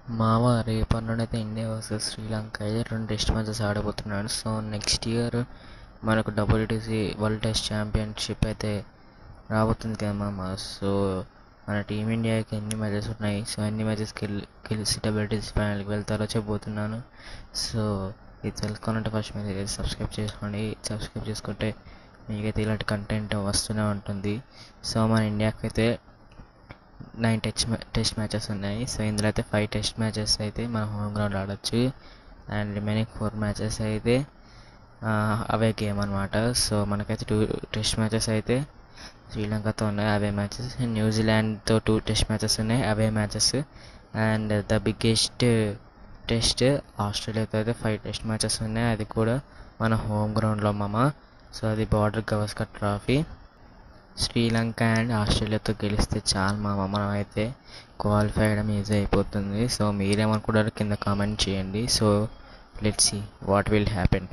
మామ రేపటి నుండి అయితే ఇండియా వర్సెస్ శ్రీలంక అయితే 2 టెస్ట్ మ్యాచెస్ ఆడబోతున్నాడు. సో నెక్స్ట్ ఇయర్ మనకు WTC వరల్డ్ టెస్ట్ ఛాంపియన్షిప్ అయితే రాబోతుంది కదా మామ. సో మన టీమిండియాకి ఎన్ని మ్యాచెస్ ఉన్నాయి, సో ఎన్ని మ్యాచెస్ గెలిచి WTC ఫైనల్కి వెళ్తారో చెప్పబోతున్నాను. సో ఇది తెలుసుకోవాలంటే ఫస్ట్ మీరు సబ్స్క్రైబ్ చేసుకోండి. సబ్స్క్రైబ్ చేసుకుంటే మీకైతే ఇలాంటి కంటెంట్ వస్తూనే ఉంటుంది. సో మన ఇండియాకి అయితే 9 టెస్ట్ మ్యాచెస్ ఉన్నాయి. సో ఇందులో అయితే 5 టెస్ట్ మ్యాచెస్ అయితే మన హోమ్ గ్రౌండ్ ఆడొచ్చు, అండ్ రిమైనింగ్ 4 మ్యాచెస్ అయితే అవే గేమ్ అనమాట. సో మనకైతే 2 టెస్ట్ మ్యాచెస్ అయితే శ్రీలంకతో ఉన్నాయి, అవే మ్యాచెస్. న్యూజిలాండ్తో 2 టెస్ట్ మ్యాచెస్ ఉన్నాయి, అవే matches. And the biggest test ఆస్ట్రేలియాతో అయితే 5 టెస్ట్ మ్యాచెస్ ఉన్నాయి, అది కూడా మన హోమ్ గ్రౌండ్లో మామ. సో అది Border Gavaskar trophy. Sri Lanka and ఆస్ట్రేలియాతో గెలిస్తే చాలు మామ, మనం అయితే క్వాలిఫై అవ్వడం ఈజీ అయిపోతుంది. సో మీరేమనుకుంటారో కింద కామెంట్ చేయండి. So let's see what will happen.